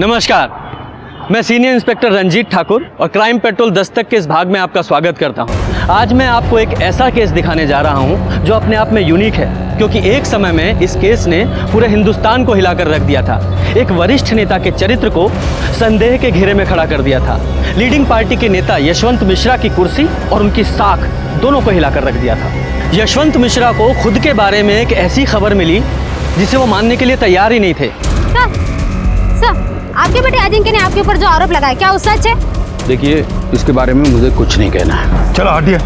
नमस्कार, मैं senior inspector Ranjit Thakur और क्राइम पेट्रोल दस्तक के इस भाग में आपका स्वागत करता हूं। आज मैं आपको एक ऐसा केस दिखाने जा रहा हूं जो अपने आप में यूनिक है, क्योंकि एक समय में इस केस ने पूरे हिंदुस्तान को हिलाकर रख दिया था। एक वरिष्ठ नेता के चरित्र को संदेह के घेरे में खड़ा कर दिया था। लीडिंग पार्टी के नेता यशवंत मिश्रा की कुर्सी और उनकी साख दोनों को हिलाकर रख दिया था। यशवंत मिश्रा को खुद के बारे में एक ऐसी खबर मिली जिसे वो मानने के लिए तैयार ही नहीं थे। सर, आपके बेटे अजिंक्य ने आपके ऊपर जो आरोप लगाया, क्या वो सच है? देखिए, इसके बारे में मुझे कुछ नहीं कहना है। चलो हटिए,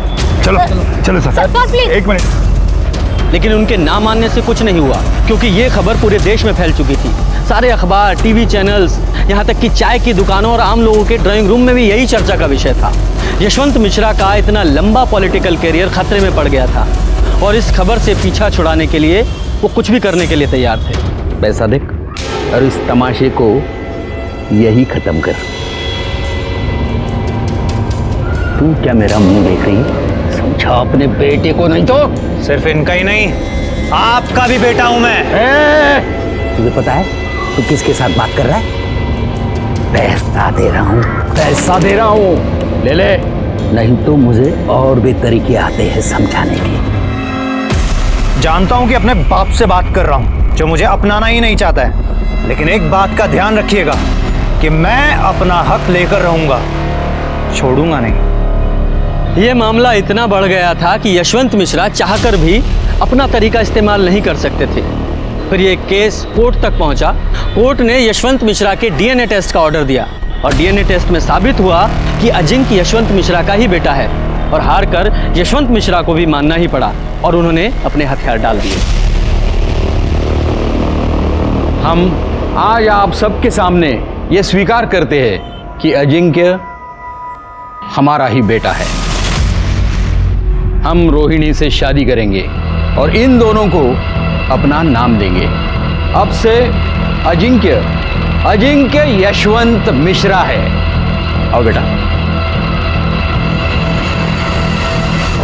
चलो सर प्लीज। एक मिनट। लेकिन उनके ना मानने से कुछ नहीं हुआ, क्योंकि ये खबर पूरे देश में फैल चुकी थी। सारे अखबार, टीवी चैनल्स, यहाँ तक कि चाय की दुकानों और आम लोगों के ड्राइंग रूम में भी यही चर्चा का विषय था। यशवंत मिश्रा का इतना लंबा पॉलिटिकल करियर खतरे में पड़ गया था और इस खबर से पीछा छुड़ाने के लिए वो कुछ भी करने के लिए तैयार थे। पैसा देख और इस तमाशे को यही खत्म कर। तू क्या मेरा मुंह देख रही है? समझा अपने बेटे को, नहीं तो सिर्फ इनका ही नहीं, आपका भी बेटा हूं मैं। तुझे पता है तू किसके साथ बात कर रहा है? पैसा दे रहा हूं, पैसा दे रहा हूं, ले ले, नहीं तो मुझे और भी तरीके आते हैं समझाने के। जानता हूं कि अपने बाप से बात कर रहा हूं जो मुझे अपनाना ही नहीं चाहता है, लेकिन एक बात का ध्यान रखिएगा कि मैं अपना हक लेकर रहूंगा, छोड़ूंगा नहीं। ये मामला इतना बढ़ गया था कि यशवंत मिश्रा चाहकर भी अपना तरीका इस्तेमाल नहीं कर सकते थे। फिर ये केस कोर्ट तक पहुंचा। कोर्ट ने यशवंत मिश्रा के डीएनए टेस्ट का ऑर्डर दिया और डीएनए टेस्ट में साबित हुआ कि अजिंक्य यशवंत मिश्रा का ही बेटा है। और हार कर यशवंत मिश्रा को भी मानना ही पड़ा और उन्होंने अपने हथियार डाल दिए। हम आज आप सबके सामने ये स्वीकार करते हैं कि अजिंक्य हमारा ही बेटा है। हम रोहिणी से शादी करेंगे और इन दोनों को अपना नाम देंगे। अब से अजिंक्य यशवंत मिश्रा है। आओ बेटा।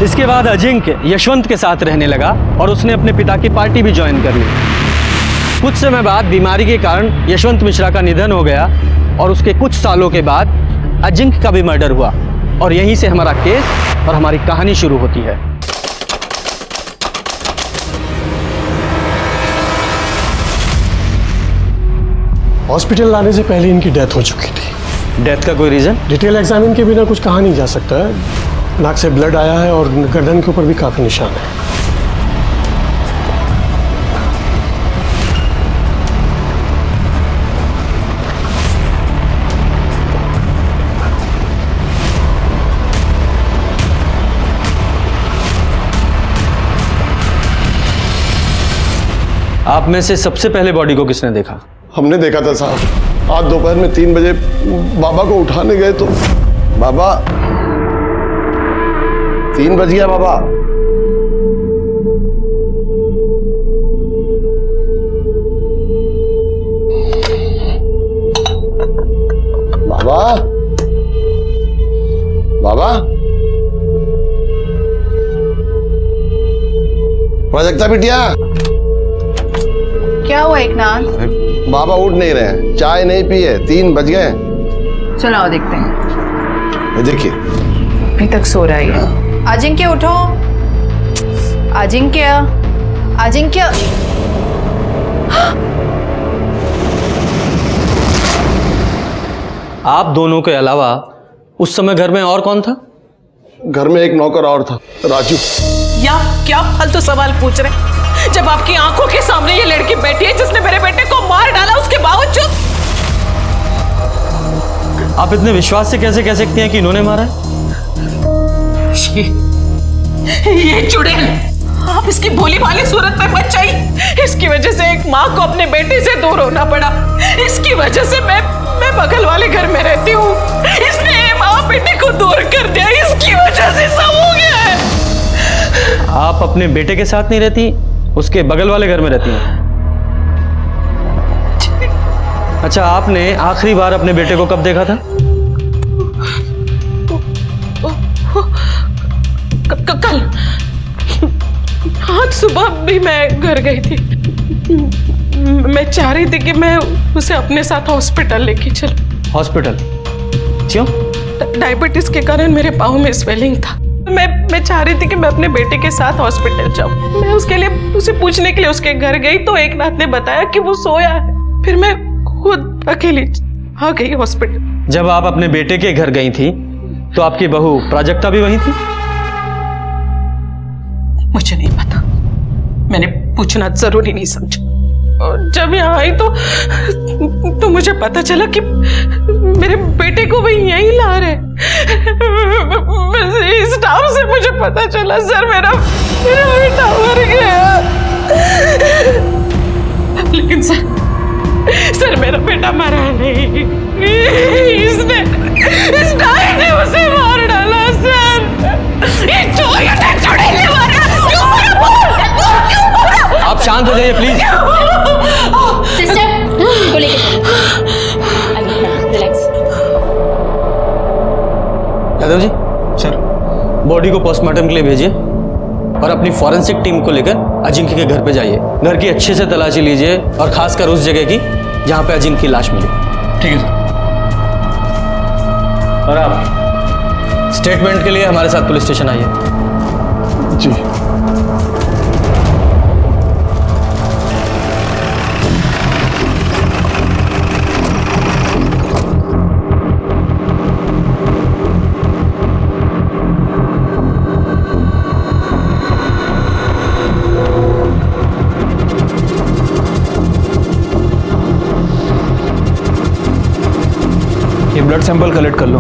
इसके बाद अजिंक्य यशवंत के साथ रहने लगा और उसने अपने पिता की पार्टी भी ज्वाइन कर ली। कुछ समय बाद बीमारी के कारण यशवंत मिश्रा का निधन हो गया और उसके कुछ सालों के बाद अजिंक्य का भी मर्डर हुआ और यहीं से हमारा केस और हमारी कहानी शुरू होती है। हॉस्पिटल लाने से पहले इनकी डेथ हो चुकी थी। डेथ का कोई रीजन? डिटेल एग्जामिन के बिना कुछ कहा नहीं जा सकता है। नाक से ब्लड आया है और गर्दन के ऊपर भी काफी निशान है। आप में से सबसे पहले बॉडी को किसने देखा? हमने देखा था साहब। आज दोपहर में 3 बजे बाबा को उठाने गए तो बाबा 3 बज गया बाबा। बाबा बाबा प्रोजेक्टा बिटिया, क्या हुआ एकनाथ? बाबा उठ नहीं रहे हैं, चाय नहीं पी है, 3 बज गए। चलो आओ देखते हैं। देखिए अभी तक सो रहा है। अजिंक्य उठो, अजिंक्य। आप दोनों के अलावा उस समय घर में और कौन था? घर में एक नौकर और था, राजू। या क्या फालतू सवाल पूछ रहे हैं? जब आपकी आंखों के सामने ये लड़की बैठी है जिसने मेरे बेटे को मार डाला, उसके बावजूद आप इतने विश्वास से कैसे कह सकती हैं कि इन्होंने मारा है? ये चुड़ैल, आप इसकी भोली भाली सूरत पे मत जाइए। इसकी वजह से एक माँ को अपने बेटे से दूर होना पड़ा। इसकी वजह से मैं बगल वाले घर में रहती हूँ। इसने माँ बेटे को दूर कर दिया, इसकी वजह से सब हो गया है। आप अपने बेटे के साथ नहीं रहती, उसके बगल वाले घर में रहती हैं। अच्छा, आपने आखिरी बार अपने बेटे को कब देखा था? कल। आज सुबह भी मैं घर गई थी। मैं चाह रही थी कि मैं उसे अपने साथ हॉस्पिटल लेके चलूं। हॉस्पिटल? क्यों? डायबिटीज के कारण मेरे पाँव में स्वेलिंग था। मैं चाह रही थी कि मैं अपने बेटे के साथ हॉस्पिटल जाऊं। मैं उसके लिए उसे पूछने के लिए उसके घर गई तो एक नाथ ने बताया कि वो सोया है। फिर मैं खुद अकेली आ गई हॉस्पिटल। जब आप अपने बेटे के घर गई थी तो आपकी बहू प्राजक्ता भी वहीं थी? मुझे नहीं पता, मैंने पूछना जरूरी नहीं समझा। और जब यहाँ आई तो मुझे पता चला कि मेरे बेटे को भी यहीं ला रहे। इस टाइम से मुझे पता चला सर मेरा बेटा मर गया। लेकिन सर मेरा बेटा मरा नहीं, इस नाई ने उसे मार डाला सर। ये चुड़ैल मारा। आप शांत हो जाइए प्लीज। सिस्टर को लेके relax. Yadav ji, sir body को पोस्टमार्टम के लिए भेजिए और अपनी फॉरेंसिक टीम को लेकर अजिंक्य के घर पे जाइए। घर की अच्छे से तलाशी लीजिए और खासकर उस जगह की जहां पे अजिंक्य की लाश मिली। ठीक है सर। और आप स्टेटमेंट के लिए हमारे साथ पुलिस स्टेशन आइए। जी। ये ब्लड सैंपल कलेक्ट कर लो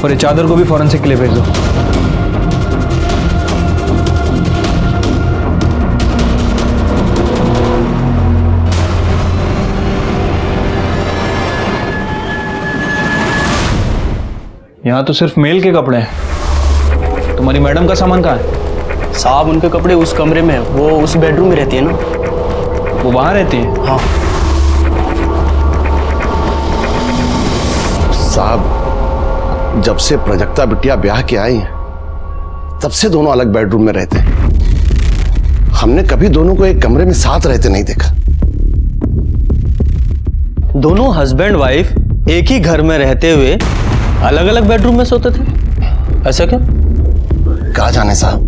और ये चादर को भी फॉरेंसिक के लिए भेज दो। यहाँ तो सिर्फ मेल के कपड़े हैं। तुम्हारी मैडम का सामान कहाँ है? साहब उनके कपड़े उस कमरे में है, वो उस बेडरूम में रहती है ना। वो वहाँ रहती है? हाँ साहब, जब से प्राजक्ता बिटिया ब्याह के आई हैं तब से दोनों अलग बेडरूम में रहते हैं। हमने कभी दोनों को एक कमरे में साथ रहते नहीं देखा। दोनों हस्बैंड वाइफ एक ही घर में रहते हुए अलग अलग बेडरूम में सोते थे, ऐसा क्यों? कहा जाने साहब,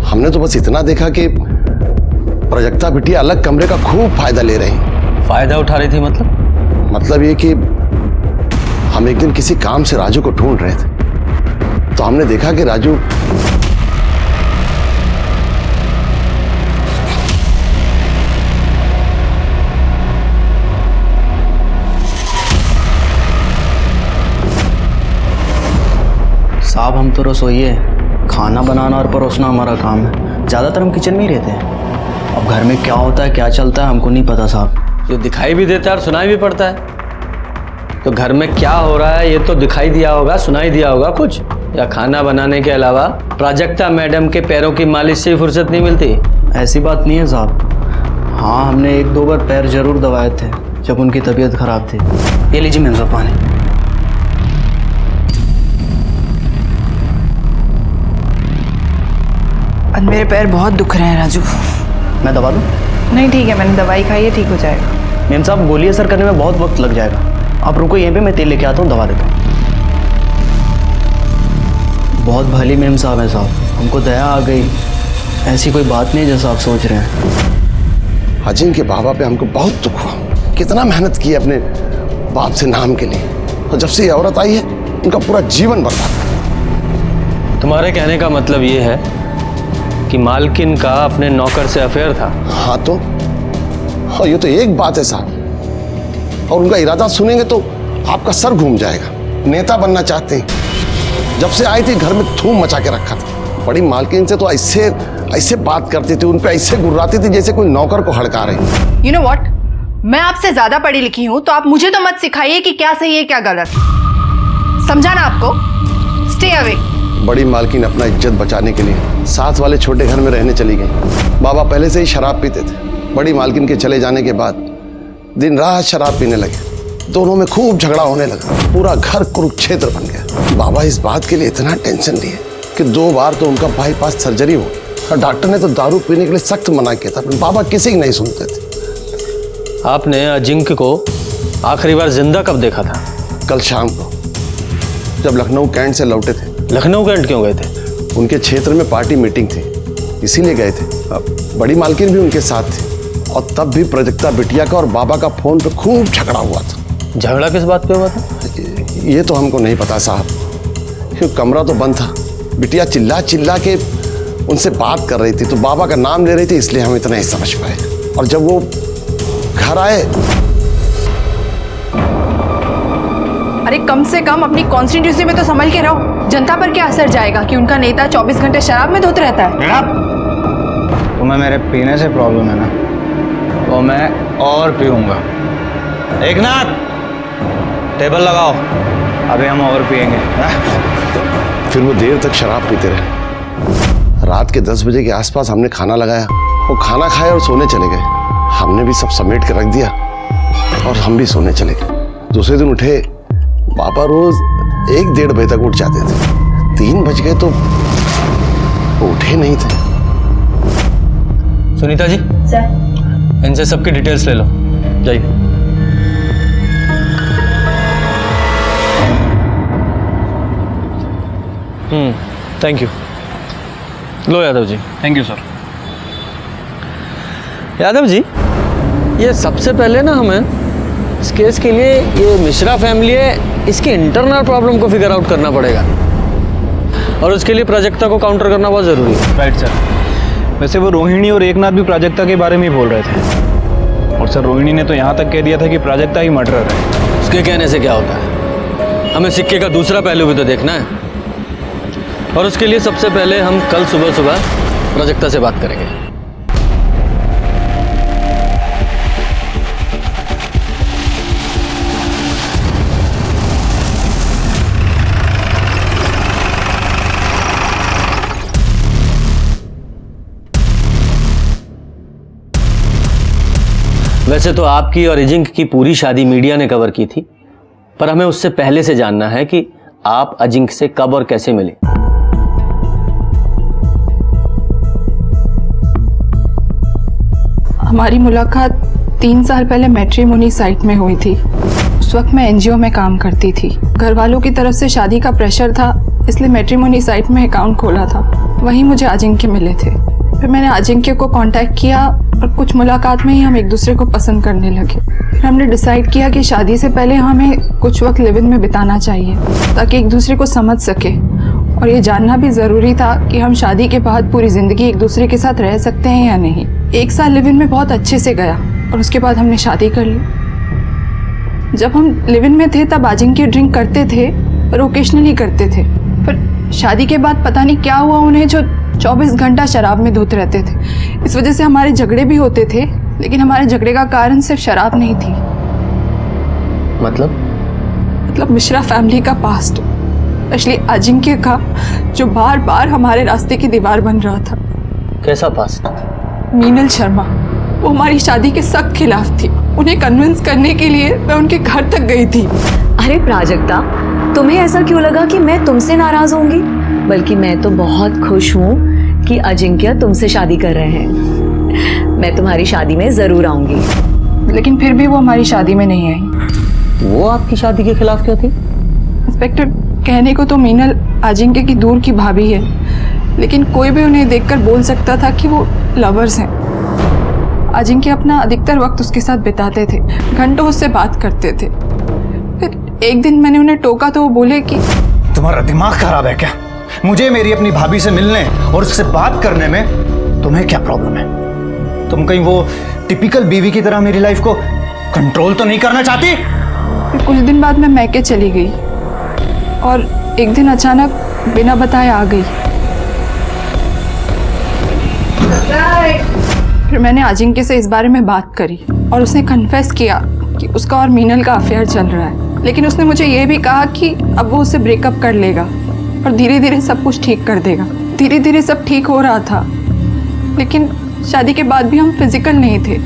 हमने तो बस इतना देखा कि प्राजक्ता बिटिया अलग कमरे का खूब फायदा ले रही। फायदा उठा रही थी मतलब ये कि हम एक दिन किसी काम से राजू को ढूंढ रहे थे तो हमने देखा कि राजू साहब हम तो रसोइये हैं, खाना बनाना और परोसना हमारा काम है। ज़्यादातर हम किचन में ही रहते हैं। अब घर में क्या होता है क्या चलता है हमको नहीं पता साहब। जो दिखाई भी देता है और सुनाई भी पड़ता है। तो घर में क्या हो रहा है ये तो दिखाई दिया होगा, सुनाई दिया होगा कुछ? या खाना बनाने के अलावा प्राजक्ता मैडम के पैरों की मालिश से ही फुर्सत नहीं मिलती? ऐसी बात नहीं है साहब। हाँ हमने 1-2 बार पैर जरूर दबाए थे जब उनकी तबीयत खराब थी। ये लीजिए मैम साहब पानी। और मेरे पैर बहुत दुख रहे हैं राजू। मैं दबा दूँ? नहीं ठीक है, मैंने दवाई खाई है, ठीक हो जाएगा। मैम साहब गोली असर करने में बहुत वक्त लग जाएगा, आप रुको यहीं पे, मैं तेल लेके आता हूँ, दवा देता हूँ। बहुत भली मैम साहब हैं साहब, हमको दया आ गई। ऐसी कोई बात नहीं जैसा आप सोच रहे हैं। अजिंक्य के बाबा पे हमको बहुत दुख हुआ। कितना मेहनत की अपने बाप से नाम के लिए, और जब से ये औरत आई है उनका पूरा जीवन बर्बाद। तुम्हारे कहने का मतलब ये है कि मालकिन का अपने नौकर से अफेयर था? हाँ तो, हाँ ये तो एक बात है साहब, और उनका इरादा सुनेंगे तो आपका सर घूम जाएगा। नेता बनना चाहते हैं, जब से आई थी घर में धूम मचा के रखा था। बड़ी मालकिन से तो ऐसे बात करती थी, उन पे ऐसे गुर्राती थी जैसे कोई नौकर को हड़का रही। यू नो व्हाट, मैं आपसे ज्यादा पढ़ी लिखी हूं तो आप मुझे तो मत सिखाइए कि क्या सही है क्या गलत। समझा ना आपको? Stay away. बड़ी मालकिन अपना इज्जत बचाने के लिए साथ वाले छोटे घर में रहने चली गई। बाबा पहले से ही शराब पीते थे। बड़ी मालकिन के चले जाने के बाद दिन रात शराब पीने लगे। दोनों में खूब झगड़ा होने लगा, पूरा घर कुरुक्षेत्र बन गया। बाबा इस बात के लिए इतना टेंशन लिए कि 2 बार तो उनका बाईपास सर्जरी हो गई। डॉक्टर ने तो दारू पीने के लिए सख्त मना किया था, पर बाबा किसी की नहीं सुनते थे। आपने अजिंक्य को आखिरी बार जिंदा कब देखा था? कल शाम को जब लखनऊ कैंट से लौटे थे। लखनऊ कैंट क्यों गए थे? उनके क्षेत्र में पार्टी मीटिंग थी, इसीलिए गए थे। बड़ी मालकिन भी उनके साथ थी और तब भी प्राजक्ता बिटिया का और बाबा का फोन पे खूब झगड़ा हुआ था। झगड़ा किस बात पे हुआ था? ये तो हमको नहीं पता साहब, क्योंकि कमरा तो बंद था। बिटिया चिल्ला चिल्ला के उनसे बात कर रही थी तो बाबा का नाम ले रही थी, इसलिए हम इतना ही समझ पाए। और जब वो घर आए, अरे कम से कम अपनी कॉन्स्टिट्यूंसी में तो संभल के रहो। जनता पर क्या असर जाएगा कि उनका नेता 24 घंटे शराब में धुत रहता है? तुम्हें मेरे पीने से प्रॉब्लम है ना, तो मैं और पीऊंगा। एकनाथ, टेबल लगाओ, अभी हम और पिएंगे। फिर वो देर तक शराब पीते रहे। रात के 10 बजे के आसपास हमने खाना लगाया, वो खाना खाए और सोने चले गए। हमने भी सब समेट के रख दिया और हम भी सोने चले गए। दूसरे दिन उठे, पापा रोज 1-1:30 बजे तक उठ जाते थे। 3 बज गए तो उठे नहीं थे। सुनीता जी, सर, इनसे सबकी डिटेल्स ले लो, जाइए। Thank you. लो Yadav ji. Thank you sir. Yadav ji, ये सबसे पहले ना हमें इस केस के लिए ये मिश्रा फैमिली है, इसकी इंटरनल प्रॉब्लम को फिगर आउट करना पड़ेगा और उसके लिए प्राजक्ता को काउंटर करना बहुत ज़रूरी है। Right sir. वैसे वो रोहिणी और एकनाथ भी प्राजक्ता के बारे में ही बोल रहे थे, और सर रोहिणी ने तो यहाँ तक कह दिया था कि प्राजक्ता ही मर्डरर है। उसके कहने से क्या होता है? हमें सिक्के का दूसरा पहलू भी तो देखना है, और उसके लिए सबसे पहले हम कल सुबह प्राजक्ता से बात करेंगे। वैसे तो आपकी और अजिंक्य की पूरी शादी मीडिया ने कवर की थी, पर हमें उससे पहले से जानना है कि आप अजिंक्य से कब और कैसे मिले। हमारी मुलाकात 3 साल पहले मैट्रिमोनी साइट में हुई थी। उस वक्त मैं एनजीओ में काम करती थी। घर वालों की तरफ से शादी का प्रेशर था, इसलिए मैट्रिमोनी साइट में अकाउंट खोला था। वहीं मुझे अजिंक्य मिले थे। फिर मैंने अजिंक्य को कांटेक्ट किया और कुछ मुलाकात में ही हम एक दूसरे को पसंद करने लगे। फिर हमने डिसाइड किया कि शादी से पहले हमें कुछ वक्त लिव इन में बिताना चाहिए ताकि एक दूसरे को समझ सके, और ये जानना भी ज़रूरी था कि हम शादी के बाद पूरी ज़िंदगी एक दूसरे के साथ रह सकते हैं या नहीं। 1 साल लिव इन में बहुत अच्छे से गया और उसके बाद हमने शादी कर ली। जब हम लिव इन में थे तब अजिंक्य ड्रिंक करते थे, पर ओकेशनली करते थे। फिर शादी के बाद पता नहीं क्या हुआ उन्हें, जो 24 घंटा शराब में धुत रहते थे। इस वजह से हमारे झगड़े भी होते थे, लेकिन हमारे झगड़े का कारण सिर्फ शराब नहीं थी। मतलब मिश्रा फैमिली का पास्ट, स्पेशली अजिंक्य का, जो बार बार हमारे रास्ते की दीवार बन रहा था। कैसा पास्ट? मीनल शर्मा, वो हमारी शादी के सख्त खिलाफ थी। उन्हें कन्विंस करने के लिए मैं उनके घर तक गई थी। अरे प्राजक्ता, तुम्हें ऐसा क्यों लगा कि मैं तुमसे नाराज होंगी? बल्कि मैं तो बहुत खुश हूँ कि अजिंक्य तुमसे शादी कर रहे हैं। मैं तुम्हारी शादी में जरूर आऊंगी। लेकिन फिर भी वो हमारी शादी में नहीं आई। वो आपकी शादी के खिलाफ क्यों थी? इंस्पेक्टर, कहने को तो मीनल अजिंक्य की दूर की भाभी है, लेकिन कोई भी उन्हें देखकर बोल सकता था कि वो लवर्स हैं। अजिंक्य अपना अधिकतर वक्त उसके साथ बिताते थे, घंटों उससे बात करते थे। फिर एक दिन मैंने उन्हें टोका तो वो बोले कि तुम्हारा दिमाग खराब है क्या? मुझे मेरी अपनी भाभी से मिलने और उससे बात करने में तुम्हें क्या प्रॉब्लम है? तुम कहीं वो टिपिकल बीवी की तरह मेरी लाइफ को कंट्रोल तो नहीं करना चाहती? फिर कुछ दिन बाद मैं मैके चली गई और एक दिन अचानक बिना बताए आ गई। फिर मैंने अजिंक्य से इस बारे में बात करी और उसने कन्फेस किया कि उसका और मीनल का अफेयर चल रहा है। लेकिन उसने मुझे ये भी कहा कि अब वो उससे ब्रेकअप कर लेगा और धीरे धीरे सब कुछ ठीक कर देगा। धीरे धीरे सब ठीक हो रहा था, लेकिन शादी के बाद भी हम फिजिकल नहीं थे।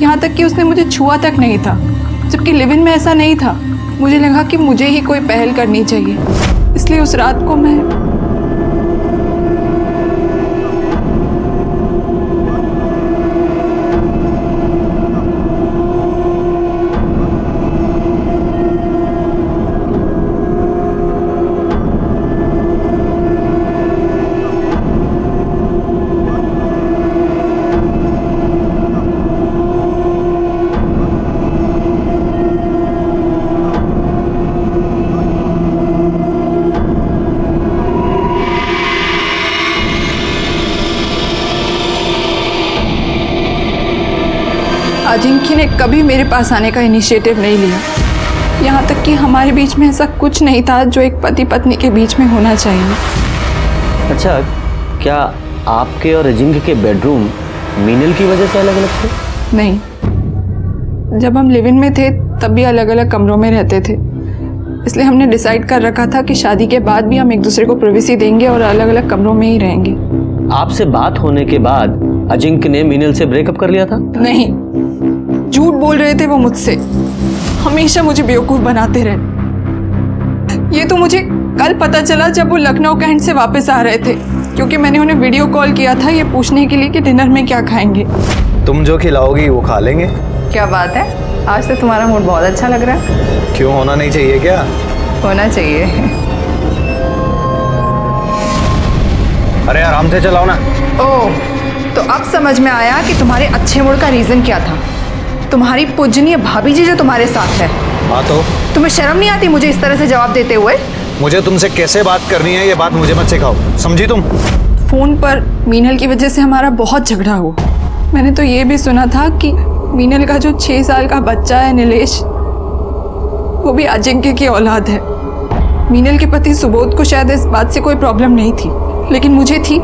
यहाँ तक कि उसने मुझे छुआ तक नहीं था, जबकि लिव इन में ऐसा नहीं था। मुझे लगा कि मुझे ही कोई पहल करनी चाहिए, इसलिए उस रात को मैं कभी मेरे पास आने का इनिशिएटिव नहीं लिया। यहाँ तक कि हमारे बीच में ऐसा कुछ नहीं था जो एक पति पत्नी के बीच में होना चाहिए। अच्छा, क्या आपके और अजिंक्य के बेडरूम मीनल की वजह से अलग अलग थे? नहीं, जब हम लिव इन में थे तब भी अलग अलग कमरों में रहते थे, इसलिए हमने डिसाइड कर रखा था कि शादी के बाद भी हम एक दूसरे को प्राइवेसी देंगे और अलग अलग कमरों में ही रहेंगे। आपसे बात होने के बाद अजिंक्य ने मीनल से ब्रेकअप कर लिया था? नहीं, झूठ बोल रहे थे वो मुझसे। हमेशा मुझे बेवकूफ बनाते रहे। ये तो मुझे कल पता चला जब वो लखनऊ कैंट से वापस आ रहे थे, क्योंकि मैंने उन्हें वीडियो कॉल किया था ये पूछने के लिए कि डिनर में क्या खाएंगे। तुम जो खिलाओगी वो खा लेंगे। क्या बात है, आज तो तुम्हारा मूड बहुत अच्छा लग रहा है। क्यों, होना नहीं चाहिए क्या? होना चाहिए। अरे आराम से चलाओ ना। ओह, तो अब समझ में आया कि तुम्हारे अच्छे मूड का रीजन क्या था। तुम्हारी पूजनीय भाभी जी जो तुम्हारे साथ है। हाँ तो तुम्हें शर्म नहीं आती मुझे इस तरह से जवाब देते हुए? मुझे तुमसे कैसे बात करनी है ये बात मुझे मत सिखाओ, समझी तुम? फोन पर मीनल की वजह से हमारा बहुत झगड़ा हुआ। मैंने तो ये भी सुना था कि मीनल का जो 6 साल का बच्चा है नीलेश, वो भी अजिंक्य की औलाद है। मीनल के पति सुबोध को शायद इस बात से कोई प्रॉब्लम नहीं थी, लेकिन मुझे थी।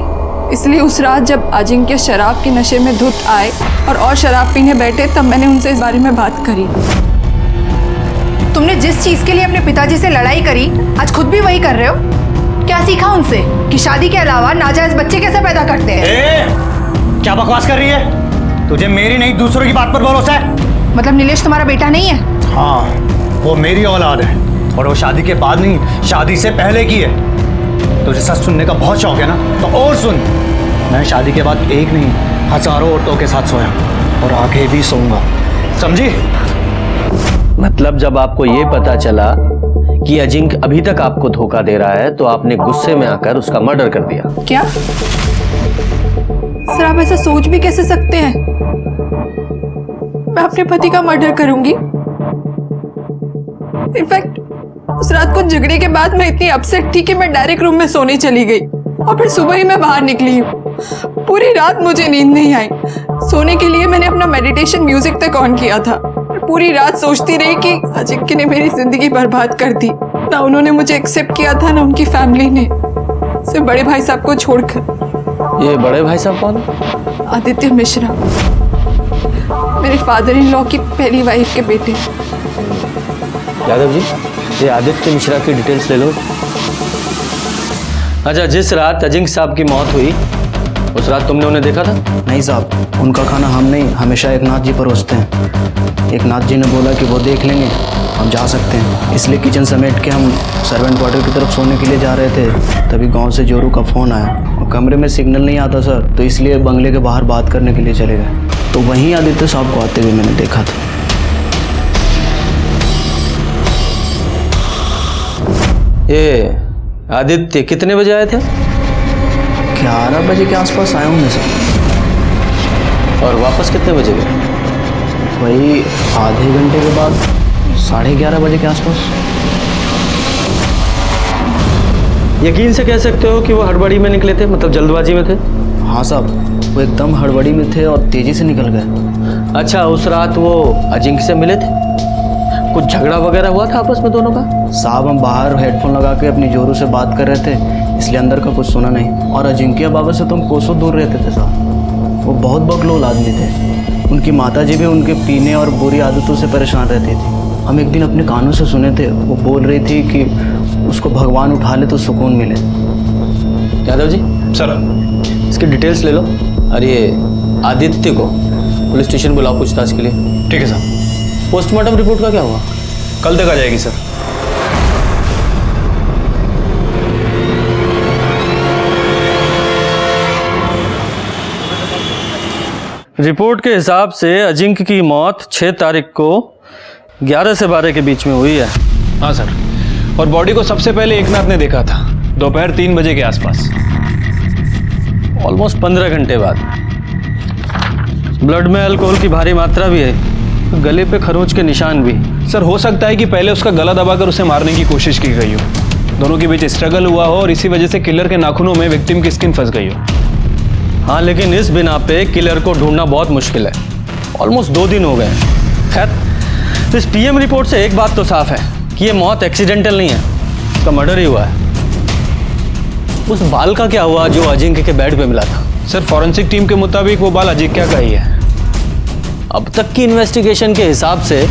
इसलिए उस रात जब अजिंक्य शराब के नशे में धुत आए और शराब पीने बैठे, तब मैंने उनसे इस बारे में बात करी। तुमने जिस चीज के लिए अपने पिताजी से लड़ाई करी, आज खुद भी वही कर रहे हो। क्या सीखा उनसे कि शादी के अलावा नाजायज बच्चे कैसे पैदा करते हैं? क्या बकवास कर रही है? तुझे मेरी नहीं दूसरों की बात पर भरोसा है? मतलब नीलेश तुम्हारा बेटा नहीं है? हाँ, वो मेरी औलाद है, और वो शादी के बाद नहीं, शादी से पहले की है। तुझे सच सुनने का बहुत शौक है ना, तो और सुन। मैं शादी के बाद एक नहीं, हजारों औरतों के साथ सोया और आगे भी सोऊंगा, समझी? मतलब जब आपको ये पता चला कि अजिंक्य अभी तक आपको धोखा दे रहा है, तो आपने गुस्से में आकर उसका मर्डर कर दिया? क्या सर, आप ऐसा सोच भी कैसे सकते हैं? मैं अपने पति का मर्डर करूंगी? इनफैक्ट उस रात को झगड़े के बाद मैं इतनी अपसेट थी कि मैं डायरेक्ट रूम में सोने चली गई, और फिर सुबह ही मैं बाहर निकली हूँ। पूरी रात मुझे नींद नहीं आई। सोने के लिए मैंने अपना मेडिटेशन म्यूजिक तक ऑन किया था। पूरी रात सोचती रही कि अजिंक्य ने मेरी जिंदगी बर्बाद कर दी। ना उन्होंने मुझे एक्सेप्ट किया था, ना उनकी फैमिली ने, सिर्फ बड़े भाई साहब को छोड़कर। ये बड़े भाई साहब कौन? आदित्य मिश्रा, मेरे फादर इन लॉ की पहली वाइफ के बेटे। यादव जी, ये आदित्य मिश्रा की डिटेल्स ले लो। अच्छा, जिस रात अजिंक्य साहब की मौत हुई, उस रात तुमने उन्हें देखा था? नहीं साहब, उनका खाना हम नहीं, हमेशा एकनाथ जी परोसते हैं। एकनाथ जी ने बोला कि वो देख लेंगे, हम जा सकते हैं, इसलिए किचन समेट के हम सर्वेंट क्वार्टर की तरफ सोने के लिए जा रहे थे। तभी गांव से जोरू का फ़ोन आया और कमरे में सिग्नल नहीं आता सर, तो इसलिए बंगले के बाहर बात करने के लिए चले गए। तो वहीं आदित्य साहब को आते हुए मैंने देखा था। ये आदित्य कितने बजे आए थे? 11 बजे के आसपास आया हूँ मैं सर। और वापस कितने बजे गए? वही आधे घंटे के बाद, 11:30 बजे के आसपास। यकीन से कह सकते हो कि वो हड़बड़ी में निकले थे, मतलब जल्दबाजी में थे? हाँ साहब, वो एकदम हड़बड़ी में थे और तेज़ी से निकल गए। अच्छा, उस रात वो अजिंक्य से मिले थे? कुछ झगड़ा वगैरह हुआ था आपस में दोनों का? साहब, हम बाहर हेडफोन लगा के अपनी जोरों से बात कर रहे थे, इसलिए अंदर का कुछ सुना नहीं। और अजिंक्य बाबा से तो हम कोसों दूर रहते थे साहब। वो बहुत बकलोल आदमी थे। उनकी माताजी भी उनके पीने और बुरी आदतों से परेशान रहती थी। हम एक दिन अपने कानों से सुने थे, वो बोल रही थी कि उसको भगवान उठा ले तो सुकून मिले। यादव जी सर, इसकी डिटेल्स ले लो, और ये आदित्य को पुलिस स्टेशन बुलाओ पूछताछ के लिए। ठीक है सर। पोस्टमार्टम रिपोर्ट का क्या हुआ? कल तक आ जाएगी सर। रिपोर्ट के हिसाब से अजिंक्य की मौत 6 तारीख को 11 से 12 के बीच में हुई है। हाँ सर, और बॉडी को सबसे पहले एकनाथ ने देखा था दोपहर 3 बजे के आसपास, ऑलमोस्ट 15 घंटे बाद। ब्लड में अल्कोहल की भारी मात्रा भी है, गले पे खरोंच के निशान भी। सर हो सकता है कि पहले उसका गला दबाकर उसे मारने की कोशिश की गई हो, दोनों के बीच स्ट्रगल हुआ हो और इसी वजह से किलर के नाखूनों में विक्टिम की स्किन फंस गई हो। हाँ, लेकिन इस बिना पे किलर को ढूंढना बहुत मुश्किल है। ऑलमोस्ट 2 दिन हो गए। खैर, इस पीएम रिपोर्ट से एक बात तो साफ है कि ये मौत एक्सीडेंटल नहीं है, इसका मर्डर ही हुआ है। उस बाल का क्या हुआ जो अजिंक्य के बेड पे मिला था? सर, फॉरेंसिक टीम के मुताबिक वो बाल अजिंक्य का ही है। अब तक की इन्वेस्टिगेशन के हिसाब से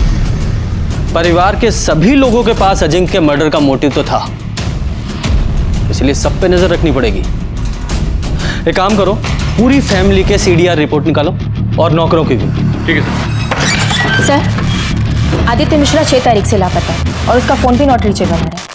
परिवार के सभी लोगों के पास अजिंक्य के मर्डर का मोटिव तो था, इसलिए सब पे नजर रखनी पड़ेगी। एक काम करो, पूरी फैमिली के सीडीआर रिपोर्ट निकालो और नौकरों की भी। ठीक है सर। सर, आदित्य मिश्रा 6 तारीख से लापता है और उसका फोन भी नॉट रीचेबल है।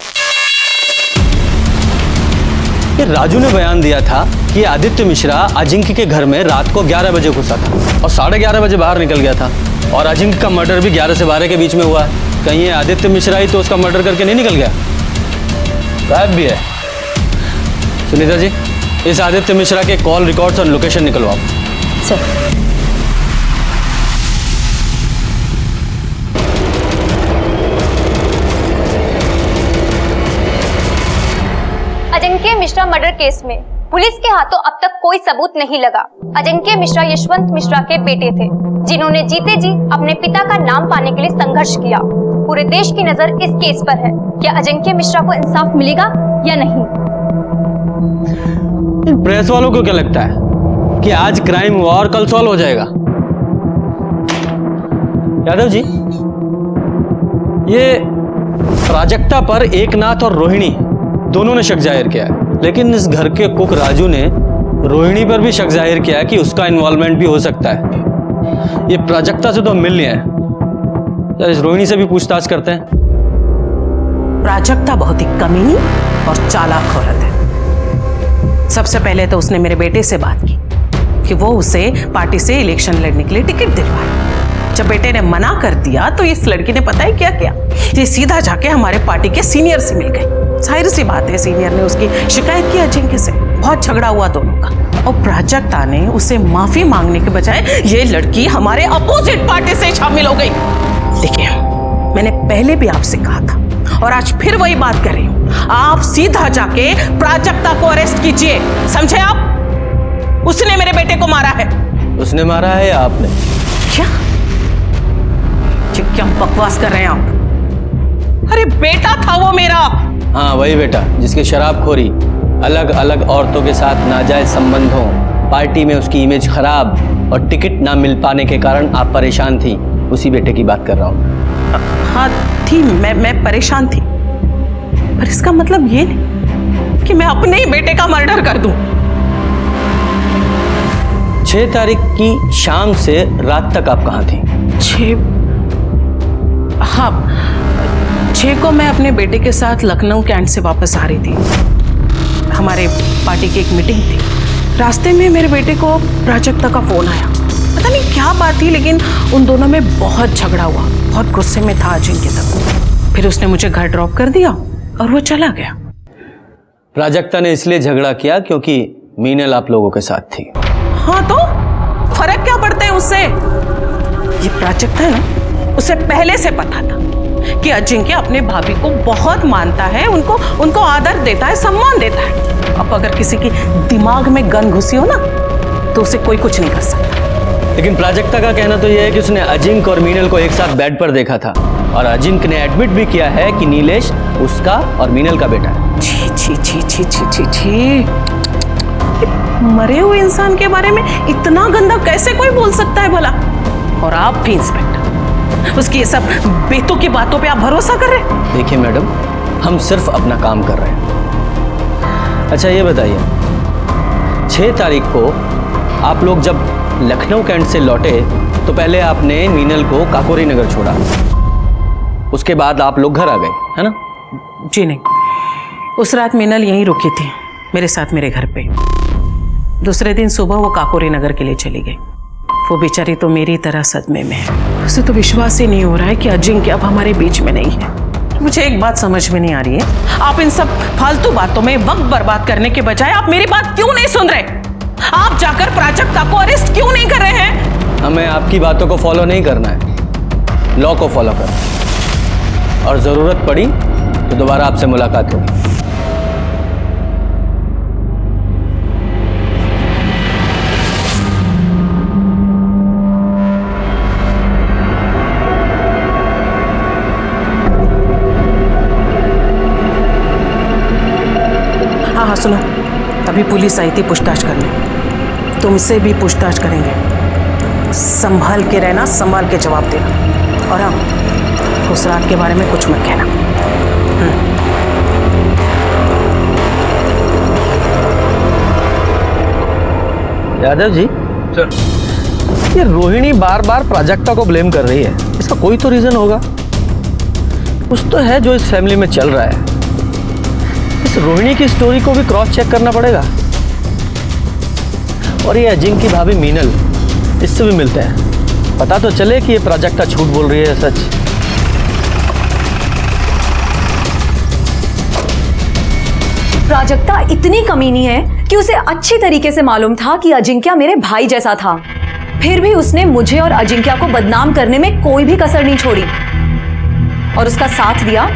ये राजू ने बयान दिया था कि आदित्य मिश्रा अजिंक्य के घर में रात को 11 बजे घुसा था और 11:30 बजे बाहर निकल गया था, और अजिंक्य का मर्डर भी 11 से 12 के बीच में हुआ है। कहीं ये आदित्य मिश्रा ही तो उसका मर्डर करके नहीं निकल गया? गायब भी है। सुनीता जी, इस आदित्य मिश्रा के कॉल रिकॉर्ड्स और लोकेशन निकलवाओ। Sir. Ajinkya Mishra murder case में पुलिस के हाथों अब तक कोई सबूत नहीं लगा। अजिंक्य मिश्रा यशवंत मिश्रा के बेटे थे, जिन्होंने जीते जी अपने पिता का नाम पाने के लिए संघर्ष किया। पूरे देश की नजर इस केस पर है। क्या अजिंक्य मिश्रा को इंसाफ मिलेगा या नहीं? इन प्रेस वालों को क्या लगता है कि आज क्राइम हुआ और कल सॉल्व हो जाएगा? यादव जी, ये प्राजक्ता पर एकनाथ और रोहिणी दोनों ने शक जाहिर किया है, लेकिन इस घर के कुक राजू ने रोहिणी पर भी शक जाहिर किया है कि उसका इन्वॉल्वमेंट भी हो सकता है। ये प्राजक्ता से तो मिल नहीं है, यार इस रोहिणी से भी पूछताछ करते हैं। प्राजक्ता बहुत ही कमीनी और चालाक औरत है। सबसे पहले तो उसने मेरे बेटे से बात की कि वो उसे पार्टी से इलेक्शन लड़ने के लिए टिकट दिलवाए। जब बेटे ने मना कर दिया तो इस लड़की ने पता है क्या किया, ये सीधा जाके हमारे पार्टी के सीनियर से मिल गई। जाहिर सी बात है, सीनियर ने उसकी शिकायत की अजिंक्य से। बहुत झगड़ा हुआ दोनों का, और प्राजक्ता ने उसे माफी मांगने के बजाय ये लड़की हमारे अपोजिट पार्टी से शामिल हो गई। देखिए, मैंने पहले भी आपसे कहा था और आज फिर वही बात कर रही हूँ, आप सीधा जाके प्राजक्ता को अरेस्ट कीजिए, समझे आप? उसने मेरे बेटे को मारा है। उसने मारा है या आपने? क्या बकवास कर रहे हैं आप? अरे बेटा था वो मेरा। हाँ, वही बेटा जिसकी शराबखोरी, अलग अलग औरतों के साथ नाजायज संबंधों, पार्टी में उसकी इमेज खराब और टिकट ना मिल पाने के कारण आप परेशान थी, उसी बेटे की बात कर रहा हूँ। हाँ थी, मैं परेशान थी, पर इसका मतलब ये नहीं कि मैं अपने ही बेटे का मर्डर कर दूं। 6 तारीख की शाम से रात तक आप कहाँ थी? 6 को मैं अपने बेटे के साथ लखनऊ कैंट से वापस आ रही थी। हमारे पार्टी की एक मीटिंग थी। रास्ते में मेरे बेटे को प्राजक्ता का फोन आया। पता नहीं क्या बात थी, लेकिन उन दोनों में बहुत झगड़ा हुआ। बहुत गुस्से में था अजिंक्य तक। फिर उसने मुझे घर ड्रॉप कर दिया और वो चला गया। प्राजक्ता ने इसलिए झगड़ा किया क्योंकि मीनल आप लोगों के साथ थी। हाँ तो फर्क क्या पड़ता है उससे? ये प्राजक्ता है ना, उसे पहले से पता था कि अजिंक्य अपने भाभी को बहुत मानता है, उनको आदर देता है, सम्मान देता है। अब अगर किसी की दिमाग में गन घुसी हो ना, तो उसे कोई कुछ नहीं कर सकता। लेकिन प्राजक्ता का कहना तो यह है कि उसने अजिंक्य और मीनल को एक साथ बेड पर देखा था, और अजिंक्य ने एडमिट भी किया है कि नीलेश उसका और मीनल का बेटा है। छी छी छी छी छी छी छी, मरे हुए इंसान के बारे में इतना गंदा कैसे कोई बोल सकता है भला? और आप भी इंस्पेक्टर, उसकी ये सब बेतुकी की बातों पे आप भरोसा कर रहे हैं? देखिए मैडम, हम सिर्फ अपना काम कर रहे हैं। अच्छा ये बताइए, 6 तारीख को आप लोग जब लखनऊ कैंट से लौटे तो पहले आपने मीनल को काकोरी नगर छोड़ा, उसके बाद आप लोग घर आ गए, है ना? जी नहीं, उस रात मीनल यहीं रुकी थी मेरे साथ मेरे घर पे। दूसरे दिन सुबह वो काकोरी नगर के लिए चली गई। वो बेचारी तो मेरी तरह सदमे में है। उसे तो विश्वास ही नहीं हो रहा है कि अजिंक्य अब हमारे बीच में नहीं है। मुझे एक बात समझ में नहीं आ रही है, आप इन सब फालतू बातों में वक्त बर्बाद करने के बजाय आप मेरी बात क्यों नहीं सुन रहे? आप जाकर प्राजक्ता को अरेस्ट क्यों नहीं कर रहे हैं? हमें आपकी बातों को फॉलो नहीं करना है, लॉ को फॉलो करना है, और जरूरत पड़ी तो दोबारा आपसे मुलाकात होगी। हाँ सुनो, अभी पुलिस आई थी पूछताछ करने, तुमसे भी पूछताछ करेंगे। संभाल के रहना, संभाल के जवाब देना। और हाँ, उस रात के बारे में कुछ मत कहना। यादव जी सर, ये रोहिणी बार बार प्राजक्ता को ब्लेम कर रही है, इसका कोई तो रीजन होगा। कुछ तो है जो इस फैमिली में चल रहा है। इस रोहिणी की स्टोरी को भी क्रॉस चेक करना पड़ेगा। और ये अजिंक्य की भाभी मीनल, इससे भी मिलते हैं, पता तो चले कि ये प्राजक्ता झूठ बोल रही है सच। प्राजक्ता इतनी कमीनी है कि उसे अच्छी तरीके से मालूम था कि अजिंक्य मेरे भाई जैसा था, फिर भी उसने मुझे और अजिंक्य को बदनाम करने में कोई भी कसर नहीं छोड़ी। और उसका साथ दिया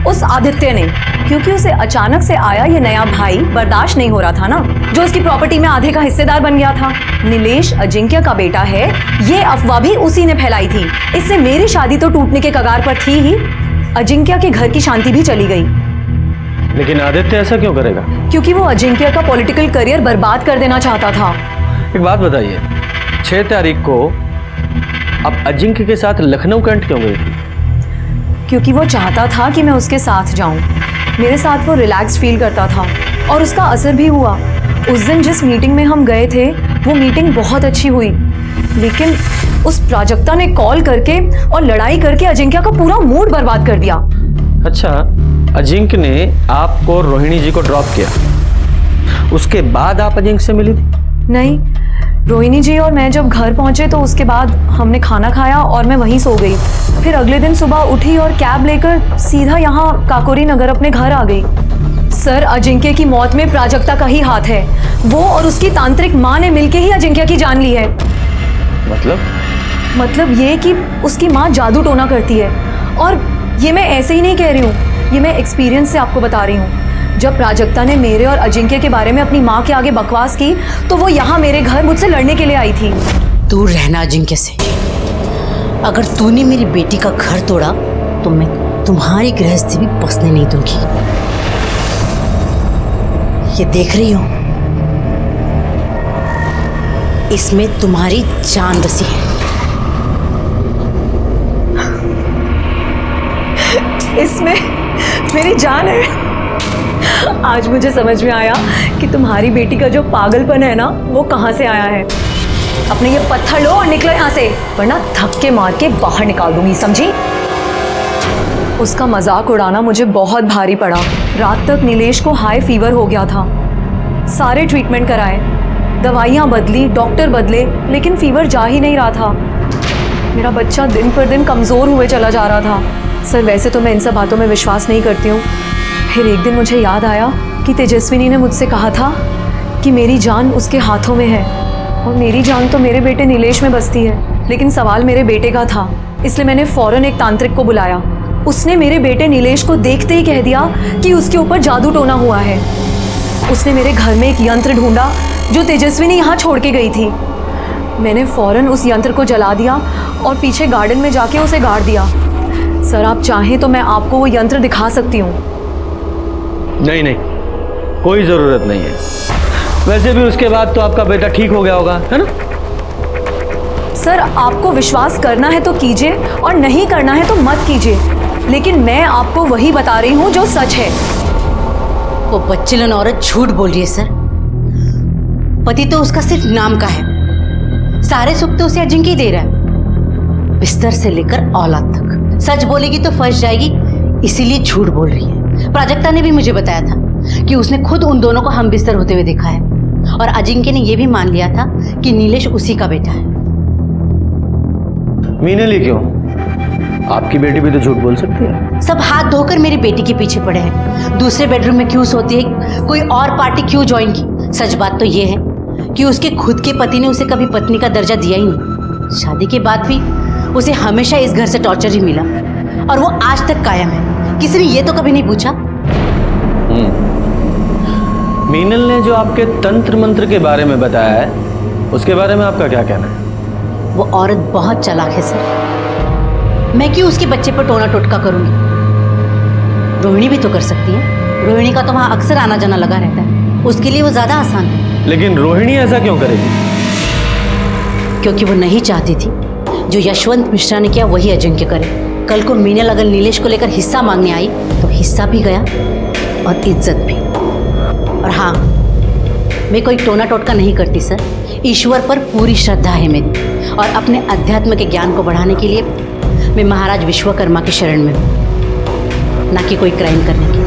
उस आदित्य ने, क्योंकि उसे अचानक से आया ये नया भाई बर्दाश्त नहीं हो रहा था ना, जो उसकी प्रॉपर्टी में आधे का हिस्सेदार बन गया था। नीलेश अजिंक्य का बेटा है, ये अफवाह भी उसी ने फैलाई थी। इससे मेरी शादी तो टूटने के कगार पर थी ही, अजिंक्य के घर की शांति भी चली गई। लेकिन आदित्य ऐसा क्यों करेगा? क्योंकि वो अजिंक्य का पॉलिटिकल करियर बर्बाद कर देना चाहता था। एक बात बताइए, 6 तारीख को आप अजिंक्य के साथ लखनऊ कैंट क्यों गई थी? क्योंकि वो चाहता था कि मैं उसके साथ जाऊं। मेरे साथ वो रिलैक्स फील करता था और उसका असर भी हुआ। उस दिन जिस मीटिंग में हम गए थे, वो मीटिंग बहुत अच्छी हुई, लेकिन उस प्राजक्ता ने कॉल करके और लड़ाई करके अजिंक्य का पूरा मूड बर्बाद कर दिया। अच्छा, अजिंक्य ने आपको रोहिणी जी को ड्रॉप किया, उसके बाद आप अजिंक्य से मिली थी? नहीं, रोहिणी जी और मैं जब घर पहुंचे तो उसके बाद हमने खाना खाया और मैं वहीं सो गई। फिर अगले दिन सुबह उठी और कैब लेकर सीधा यहाँ काकोरी नगर अपने घर आ गई। सर, अजिंक्य की मौत में प्राजक्ता का ही हाथ है। वो और उसकी तांत्रिक माँ ने मिलकर ही अजिंक्य की जान ली है। मतलब ये कि उसकी माँ जादू टोना करती है। और ये मैं ऐसे ही नहीं कह रही हूँ, ये मैं एक्सपीरियंस से आपको बता रही हूँ। जब प्राजक्ता ने मेरे और अजिंक्य के बारे में अपनी माँ के आगे बकवास की, तो वो यहाँ मेरे घर मुझसे लड़ने के लिए आई थी। दूर रहना अजिंक्य से। अगर तूने मेरी बेटी का घर तोड़ा तो मैं तुम्हारी गृहस्थी भी बसने नहीं दूंगी। ये देख रही हो, इसमें तुम्हारी जान बसी है। इसमें मेरी जान है। आज मुझे समझ में आया कि तुम्हारी बेटी का जो पागलपन है ना, वो कहाँ से आया है। अपने ये पत्थर लो और निकलो यहाँ से, वरना धक्के मार के बाहर निकाल दूंगी, समझी? उसका मजाक उड़ाना मुझे बहुत भारी पड़ा। रात तक नीलेश को हाई फीवर हो गया था। सारे ट्रीटमेंट कराए, दवाइयाँ बदली, डॉक्टर बदले, लेकिन फीवर जा ही नहीं रहा था। मेरा बच्चा दिन पर दिन कमज़ोर हुए चला जा रहा था। सर, वैसे तो मैं इन सब बातों में विश्वास नहीं करती हूँ। फिर एक दिन मुझे याद आया कि तेजस्विनी ने मुझसे कहा था कि मेरी जान उसके हाथों में है, और मेरी जान तो मेरे बेटे नीलेश में बसती है। लेकिन सवाल मेरे बेटे का था, इसलिए मैंने फौरन एक तांत्रिक को बुलाया। उसने मेरे बेटे नीलेश को देखते ही कह दिया कि उसके ऊपर जादू टोना हुआ है। उसने मेरे घर में एक यंत्र ढूंढा जो तेजस्विनी यहाँ छोड़ के गई थी। मैंने फौरन उस यंत्र को जला दिया और पीछे गार्डन में जाके उसे गाड़ दिया। सर, आप चाहें तो मैं आपको वो यंत्र दिखा सकती हूँ। नहीं, कोई जरूरत नहीं है। वैसे भी उसके बाद तो आपका बेटा ठीक हो गया होगा, है ना? सर, आपको विश्वास करना है तो कीजिए और नहीं करना है तो मत कीजिए, लेकिन मैं आपको वही बता रही हूँ जो सच है। वो बच्चेलन औरत झूठ बोल रही है सर। पति तो उसका सिर्फ नाम का है, सारे सुख तो उसे अजिंक्य ही दे रहा है, बिस्तर से लेकर औलाद तक। सच बोलेगी तो फंस जाएगी, इसीलिए झूठ बोल रही है। प्राजक्ता ने भी मुझे बताया था कि उसने खुद उन दोनों को हम बिस्तर होते हुए देखा है, और अजिंक्य ने यह भी मान लिया था कि नीलेश उसी का बेटा है। मीनल ही क्यों? आपकी बेटी भी तो झूठ बोल सकती है। सब हाथ धोकर मेरी बेटी के पीछे पड़े हैं। दूसरे बेडरूम में क्यों सोती है, कोई और पार्टी क्यों ज्वाइन की। सच बात तो ये है कि उसके खुद के पति ने उसे कभी पत्नी का दर्जा दिया ही नहीं। शादी के बाद भी उसे हमेशा इस घर से टॉर्चर ही मिला, और वो आज तक कायम है। किसी ने ये तो कभी नहीं पूछा। मीनल ने जो आपके तंत्र मंत्र के बारे में बताया है, उसके बारे में आपका क्या कहना है? वो औरत बहुत चालाक है सर। मैं क्यों उसके बच्चे पर टोना टोटका करूंगी? रोहिणी भी तो कर सकती है। रोहिणी का तो वहां अक्सर आना जाना लगा रहता है। उसके लिए वो ज्यादा आसान है। लेकिन रोहिणी ऐसा क्यों करेगी? क्योंकि वो नहीं चाहती थी जो यशवंत मिश्रा ने किया वही अजिंक्य करे। कल को मीनल अगर नीलेश को लेकर हिस्सा मांगने आई तो हिस्सा भी गया और इज्जत भी। और हाँ, मैं कोई टोना टोटका नहीं करती सर, ईश्वर पर पूरी श्रद्धा है मेरी, और अपने अध्यात्म के ज्ञान को बढ़ाने के लिए मैं महाराज विश्वकर्मा के शरण में हूँ, ना कि कोई क्राइम करने के लिए।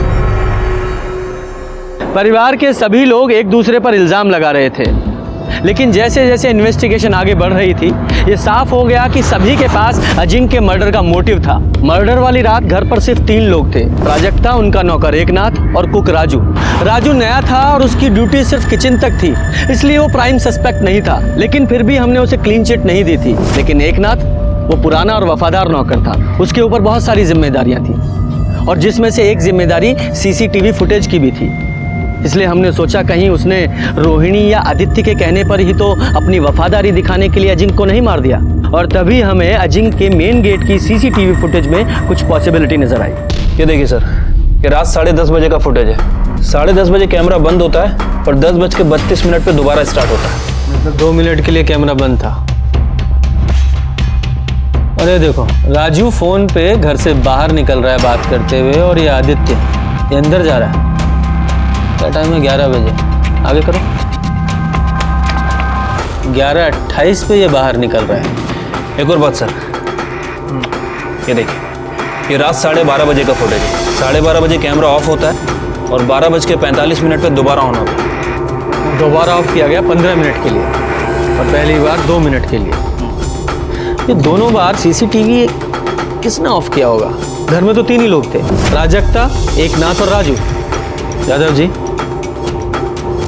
परिवार के सभी लोग एक दूसरे पर इल्जाम लगा रहे थे, लेकिन जैसे जैसे इन्वेस्टिगेशन आगे बढ़ रही थी ये साफ हो गया कि सभी के पास अजिंक्य के मर्डर का मोटिव था। मर्डर वाली रात घर पर सिर्फ 3 लोग थे, प्राजक्ता, उनका नौकर एकनाथ और कुक राजू। राजू नया था और उसकी ड्यूटी सिर्फ किचन तक थी, इसलिए वो प्राइम सस्पेक्ट नहीं था, लेकिन फिर भी हमने उसे क्लीन चिट नहीं दी थी। लेकिन एकनाथ वो पुराना और वफादार नौकर था, उसके ऊपर बहुत सारी जिम्मेदारियां थी और जिसमें से एक जिम्मेदारी सीसीटीवी फुटेज की भी थी। इसलिए हमने सोचा कहीं उसने रोहिणी या आदित्य के कहने पर ही तो अपनी वफादारी दिखाने के लिए अजिंक्य को नहीं मार दिया। और तभी हमें अजिंक्य के मेन गेट की सीसीटीवी फुटेज में कुछ पॉसिबिलिटी नजर आई। ये देखिए सर, ये रात 10:30 बजे का फुटेज है। 10:30 बजे कैमरा बंद होता है और 10:32 पे दोबारा स्टार्ट होता है। मतलब 2 मिनट के लिए कैमरा बंद था। अरे देखो, राजू फोन पे घर से बाहर निकल रहा है बात करते हुए, और ये आदित्य ये अंदर जा रहा है। क्या टाइम है? 11 बजे। आगे करो। 11:28 पे ये बाहर निकल रहा है। एक और बात सर, ये देखिए, ये रात 12:30 बजे का फुटेज है। 12:30 बजे कैमरा ऑफ होता है और 12:45 पे दोबारा ऑन होता है। दोबारा ऑफ किया गया 15 मिनट के लिए और पहली बार 2 मिनट के लिए। ये दोनों बार सीसीटीवी किसने ऑफ किया होगा? घर में तो 3 ही लोग थे, प्राजक्ता, एकनाथ और राजू। यादव जी,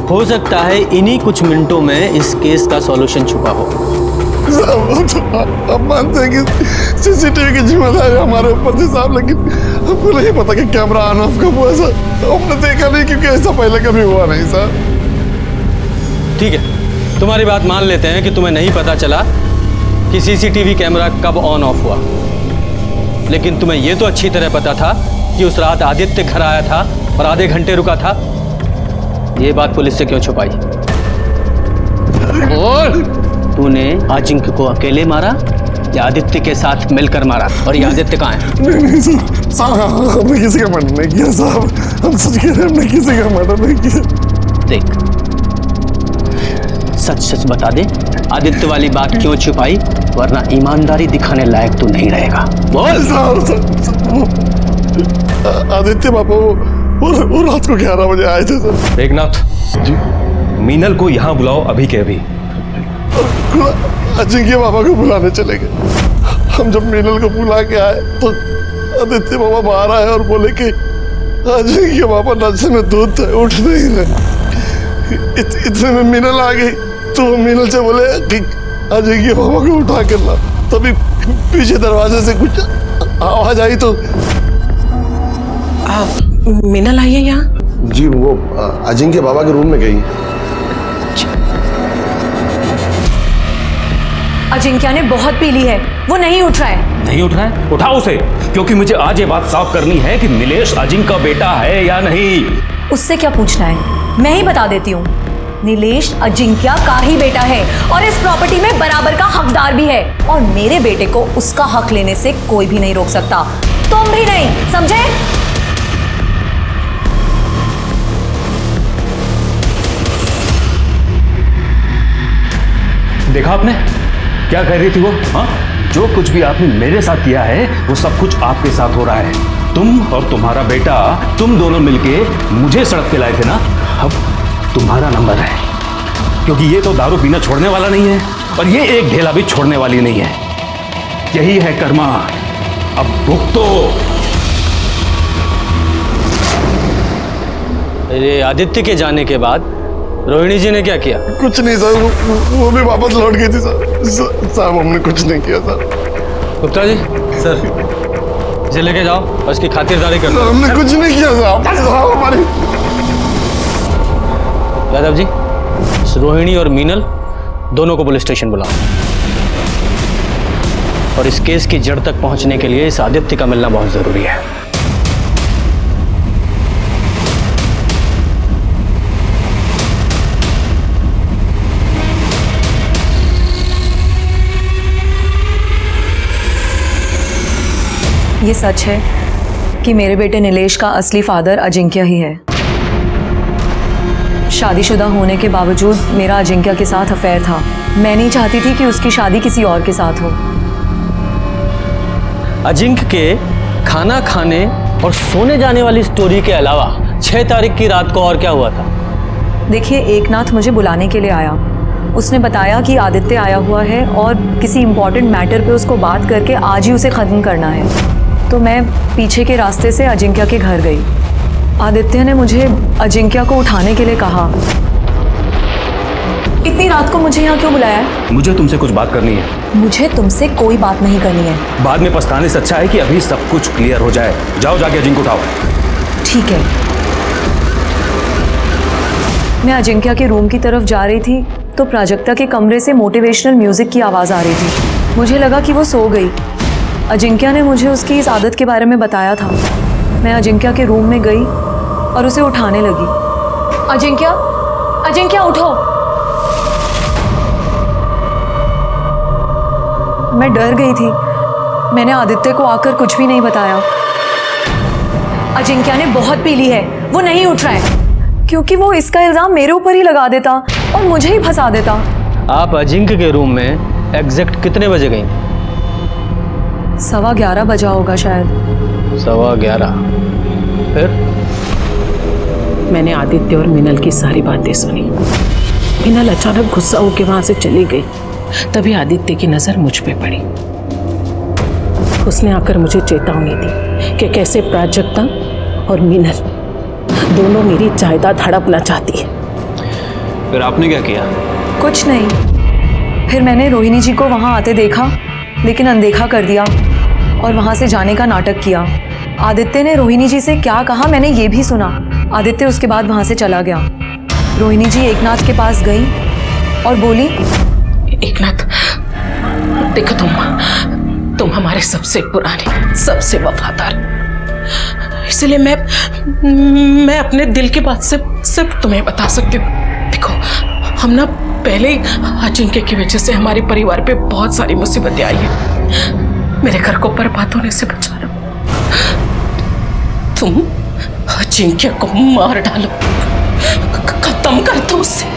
हो सकता है इन्हीं कुछ मिनटों में इस केस का सॉल्यूशन छुपा हो। अब मानते हैं कि सीसीटीवी की जिम्मेदारी हमारे ऊपर थी साहब, लेकिन हमको नहीं पता कि कैमरा ऑन ऑफ कब हुआ सर। हमने देखा नहीं क्योंकि ऐसा पहले कभी हुआ नहीं सर। ठीक है, तुम्हारी बात मान लेते हैं कि तुम्हें नहीं पता चला कि सीसीटीवी कैमरा कब ऑन ऑफ हुआ, लेकिन तुम्हें यह तो अच्छी तरह पता था कि उस रात आदित्य घर आया था और आधे घंटे रुका था। ये बात पुलिस से क्यों छुपाई? और तूने अजिंक्य को अकेले मारा या आदित्य के साथ मिलकर मारा? और ये आदित्य कहाँ है? नहीं साहब, हमने किसी का मर्डर नहीं किया साहब। हम सच कह रहे हैं, हमने किसी का मर्डर नहीं किया। देख, सच सच बता दे, आदित्य वाली बात क्यों छुपाई? वरना ईमानदारी दिखाने लायक तू नहीं रहेगा। बोल। आदित्य बाबा वो रात को 11 बजे आए थे सर। एकनाथ जी, मीनल को यहाँ बुलाओ अभी के अभी। अजिंक्य बाबा को बुलाने चले गए। हम जब मीनल को बुला के आए तो आदित्य बाबा बाहर आए और बोले कि अजिंक्य बाबा नशे में दूध थे, उठ नहीं रहे। इतने में मीनल आ गई तो वो मीनल से बोले कि अजिंक्य बाबा को उठा कर ला। तभी पीछे दरवाजे से कुछ आवाज आई तो मीनल आई है यहाँ? जी, वो अजिंक्य बाबा के रूम में गई। अजिंक्य ने बहुत पी ली है, वो नहीं उठ रहा है। नहीं उठ रहा है? उठाओ उसे, क्योंकि मुझे आज ये बात साफ करनी है कि नीलेश अजिंक्य का बेटा है या नहीं। उससे क्या पूछना है, मैं ही बता देती हूँ। नीलेश अजिंक्य का ही बेटा है और इस प्रॉपर्टी में बराबर का हकदार भी है, और मेरे बेटे को उसका हक लेने से कोई भी नहीं रोक सकता, तुम भी नहीं, समझे? देखा आपने क्या कह रही थी वो? हाँ, जो कुछ भी आपने मेरे साथ किया है वो सब कुछ आपके साथ हो रहा है। तुम और तुम्हारा बेटा, तुम दोनों मिलके मुझे सड़क पे लाए थे ना। अब तुम्हारा नंबर है, क्योंकि ये तो दारू पीना छोड़ने वाला नहीं है और ये एक ढेला भी छोड़ने वाली नहीं है। यही है कर्मा, अब भुगतो। अरे आदित्य के जाने के बाद रोहिणी जी ने क्या किया? कुछ नहीं सर, वो भी वापस लौट गई थी सर। साहब हमने कुछ नहीं किया सर। गुप्ता जी, सर इसे लेके जाओ और इसकी खातिरदारी कर दो। हमने कुछ नहीं किया साहब। हमारी यादव जी, रोहिणी और मीनल दोनों को पुलिस स्टेशन बुलाओ और इस केस की जड़ तक पहुंचने के लिए इस आदित्य का मिलना बहुत जरूरी है। ये सच है कि मेरे बेटे नीलेश का असली फादर अजिंक्य ही है। शादीशुदा होने के बावजूद मेरा अजिंक्य के साथ अफेयर था। मैं नहीं चाहती थी कि उसकी शादी किसी और के साथ हो। अजिंक्य के खाना खाने और सोने जाने वाली स्टोरी के अलावा 6 तारीख की रात को और क्या हुआ था? देखिए, एकनाथ मुझे बुलाने के लिए आया। उसने बताया कि आदित्य आया हुआ है और किसी इम्पोर्टेंट मैटर पे उसको बात करके आज ही उसे ख़त्म करना है। तो मैं पीछे के रास्ते से अजिंक्य के घर गई। आदित्य ने मुझे अजिंक्य को उठाने के लिए कहा। इतनी रात को मुझे यहाँ क्यों बुलाया है? मुझे तुमसे कुछ बात करनी है। मुझे तुमसे कोई बात नहीं करनी है। बाद में पछताने से अच्छा है कि अभी सब कुछ क्लियर हो जाए। जाओ जाके अजिंक्य उठाओ। ठीक है। मैं अजिंक्य के रूम की तरफ जा रही थी तो प्राजक्ता के कमरे से मोटिवेशनल म्यूजिक की आवाज़ आ रही थी। मुझे लगा कि वो सो गई। अजिंक्य ने मुझे उसकी इस आदत के बारे में बताया था। मैं अजिंक्य के रूम में गई और उसे उठाने लगी। अजिंक्य, अजिंक्य उठो। मैं डर गई थी। मैंने आदित्य को आकर कुछ भी नहीं बताया। अजिंक्य ने बहुत पी ली है, वो नहीं उठ रहा है, क्योंकि वो इसका इल्जाम मेरे ऊपर ही लगा देता और मुझे ही फंसा देता। आप अजिंक्य के रूम में एग्जैक्ट कितने बजे गई? 11:15 बजा होगा शायद। 11:15। फिर? मैंने आदित्य और मिनल की सारी बातें सुनी। मिनल अचानक गुस्सा होकर वहां से चली गई। तभी आदित्य की नजर मुझ पे पड़ी। उसने आकर मुझे चेतावनी दी कि कैसे प्राजक्ता और मिनल दोनों मेरी जायदाद हड़पना चाहती है। फिर आपने क्या किया? कुछ नहीं। फिर मैंने रोहिणी जी को वहां आते देखा, लेकिन अनदेखा कर दिया और वहां से जाने का नाटक किया। आदित्य ने रोहिणी जी से क्या कहा मैंने ये भी सुना। आदित्य उसके बाद वहां से चला गया। रोहिणी जी एकनाथ के पास गई और बोली, एकनाथ, देखो तुम हमारे सबसे पुराने, सबसे वफादार, इसलिए मैं अपने दिल की बात सिर्फ तुम्हें बता सकती हूँ। देखो, हम ना पहले ही अजिंक्य की वजह से हमारे परिवार पे बहुत सारी मुसीबतें आई हैं। मेरे घर को बर्बाद होने से बचा लो। तुम अजिंक्य को मार डालो, खत्म कर दो उसे।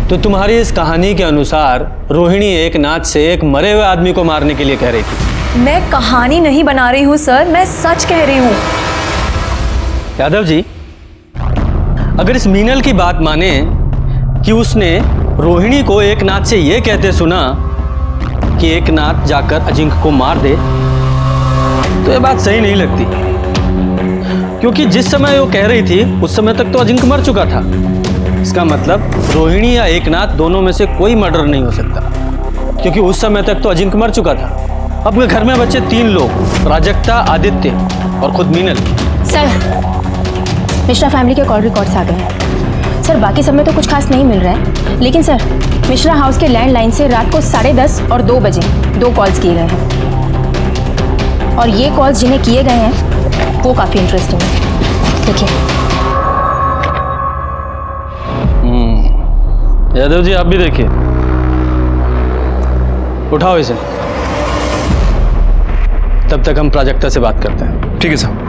तो तुम्हारी इस कहानी के अनुसार रोहिणी एकनाथ से एक मरे हुए आदमी को मारने के लिए कह रही थी। मैं कहानी नहीं बना रही हूँ सर, मैं सच कह रही हूँ। यादव जी, अगर इस मीनल की बात माने कि उसने रोहिणी को एकनाथ से यह कहते सुना कि एकनाथ जाकर अजिंक्य को मार दे, तो यह बात सही नहीं लगती, क्योंकि जिस समय वो कह रही थी उस समय तक तो अजिंक्य मर चुका था। इसका मतलब रोहिणी या एकनाथ दोनों में से कोई मर्डर नहीं हो सकता, क्योंकि उस समय तक तो अजिंक्य मर चुका था। अब घर में बचे 3 लोग, प्राजक्ता, आदित्य और खुद मीनल। सर, मिश्रा फैमिली के कॉल रिकॉर्ड्स आ गए हैं। सर, बाकी सब में तो कुछ खास नहीं मिल रहा है, लेकिन सर मिश्रा हाउस के लैंडलाइन से रात को 10:30 और 2 बजे 2 कॉल्स किए गए हैं, और ये कॉल्स जिन्हें किए गए हैं वो काफ़ी इंटरेस्टिंग है। देखिए। यादव जी, आप भी देखिए। उठाओ इसे। तब तक हम प्राजक्ता से बात करते हैं। ठीक है साहब।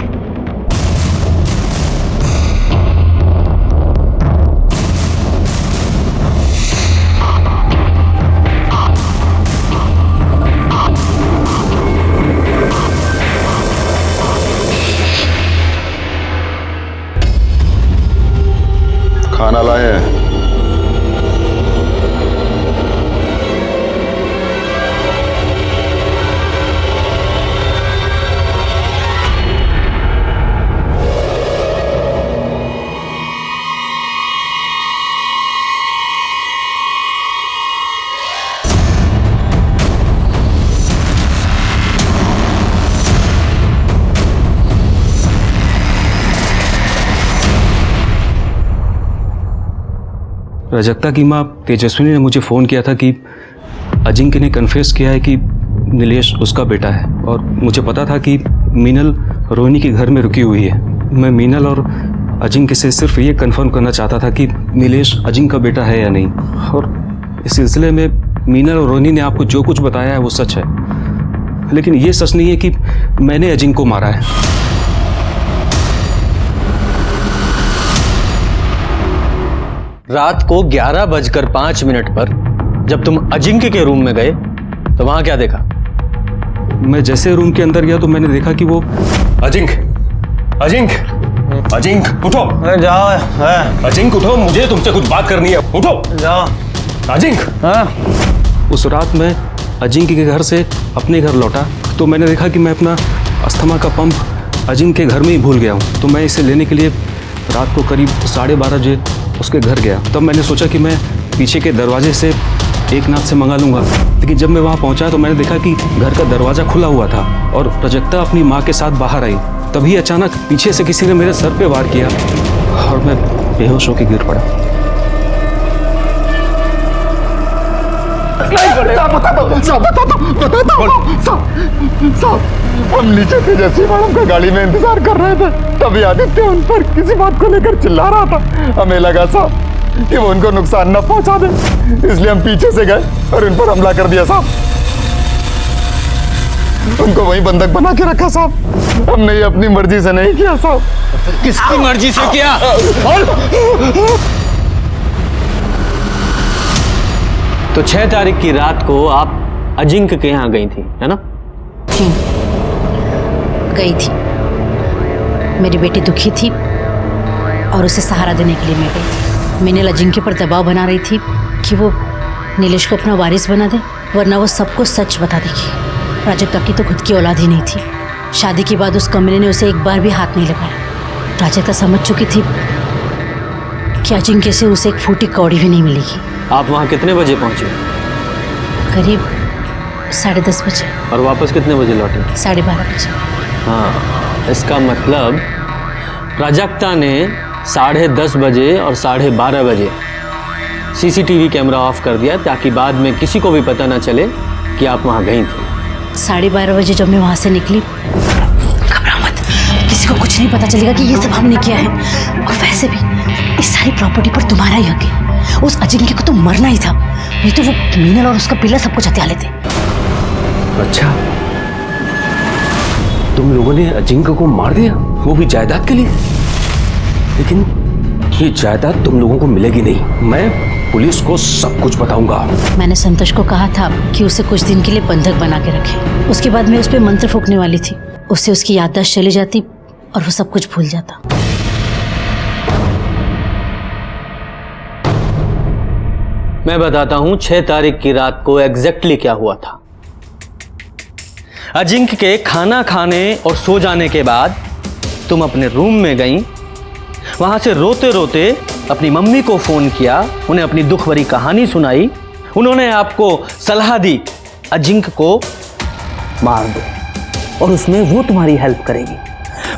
खाना लाए हैं। प्राजक्ता की माँ तेजस्विनी ने मुझे फ़ोन किया था कि अजिंक्य ने कन्फेस किया है कि नीलेश उसका बेटा है, और मुझे पता था कि मीनल रोहिणी के घर में रुकी हुई है। मैं मीनल और अजिंक्य से सिर्फ ये कंफर्म करना चाहता था कि नीलेश अजिंक्य का बेटा है या नहीं। और इस सिलसिले में मीनल और रोनी ने आपको जो कुछ बताया है वो सच है, लेकिन ये सच नहीं है कि मैंने अजिंक्य को मारा है। रात को 11:05 पर जब तुम अजिंक्य के रूम में गए तो वहां क्या देखा? मैं जैसे रूम के अंदर गया तो मैंने देखा कि वो अजिंक्य उठो। जाओ। अजिंक्य उठो, मुझे तुमसे कुछ बात करनी है, उठो। जाओ। अजिंक्य। उस रात मैं अजिंक्य के घर से अपने घर लौटा तो मैंने देखा कि मैं अपना अस्थमा का पंप अजिंक्य के घर में ही भूल गया हूँ। तो मैं इसे लेने के लिए रात को करीब 12:30 बजे उसके घर गया। तब मैंने सोचा कि मैं पीछे के दरवाजे से एकनाथ से मंगा लूँगा, लेकिन जब मैं वहाँ पहुँचा तो मैंने देखा कि घर का दरवाज़ा खुला हुआ था और प्रजक्ता अपनी माँ के साथ बाहर आई। तभी अचानक पीछे से किसी ने मेरे सर पे वार किया और मैं बेहोश होकर गिर पड़ा। हम नीचे थे, जैसे मैडम का गाड़ी में इंतजार कर रहे थे तभी आदित्य उन पर किसी बात को लेकर चिल्ला रहा था। हमें लगा साहब कि वो उनको नुकसान न पहुंचा दे, इसलिए हम पीछे से गए और उन पर हमला कर दिया साहब। उनको वहीं बंधक बना के रखा साहब। हमने ये अपनी मर्जी से नहीं किया साहब। किसकी मर्जी से किया? तो 6 तारीख की रात को आप अजिंक्य के यहाँ गई थी, है ना? गई थी। मेरी बेटी दुखी थी और उसे सहारा देने के लिए मैं गई थी। मीनल अजिंक्य पर दबाव बना रही थी कि वो नीलेश को अपना वारिस बना दे, वरना वो सबको सच बता देगी। प्राजक्ता की तो खुद की औलाद ही नहीं थी। शादी के बाद उस कमरे ने उसे एक बार भी हाथ नहीं लगाया। प्राजक्ता समझ चुकी थी कि अजिंक्य से उसे एक फूटी कौड़ी भी नहीं मिलेगी। आप वहाँ कितने बजे पहुँचे? करीब 10:30 बजे। और वापस कितने बजे लौटे? 12:30 बजे। हाँ, इसका मतलब प्राजक्ता ने 10:30 बजे और 12:30 बजे सीसीटीवी कैमरा ऑफ कर दिया ताकि बाद में किसी को भी पता ना चले कि आप वहाँ गई थी। 12:30 बजे जब मैं वहाँ से निकली, घबरा मत, किसी को कुछ नहीं पता चलेगा कि ये सब हमने किया है। और वैसे भी इस सारी प्रॉपर्टी पर तुम्हारा ही हक है। उस अजिंक्य को तो मरना ही था, नहीं तो वो मीनल और उसका पिल्ला सब कुछ हत्या लेते। अच्छा, तुम लोगों ने अजिंक्य को मार दिया, वो भी जायदाद के लिए? लेकिन ये जायदाद तुम लोगों को मिलेगी नहीं। मैं पुलिस को सब कुछ बताऊंगा। मैंने संतोष को कहा था कि उसे कुछ दिन के लिए बंधक बना के रखे। उसके बाद मैं उस पर मंत्र फूंकने वाली थी, उससे उसकी याददाश्त चली जाती और वो सब कुछ भूल जाता। मैं बताता हूं 6 तारीख की रात को एग्जैक्टली क्या हुआ था। अजिंक्य के खाना खाने और सो जाने के बाद तुम अपने रूम में गई, वहां से रोते रोते अपनी मम्मी को फोन किया, उन्हें अपनी दुख भरी कहानी सुनाई। उन्होंने आपको सलाह दी अजिंक्य को मार दो और उसमें वो तुम्हारी हेल्प करेगी।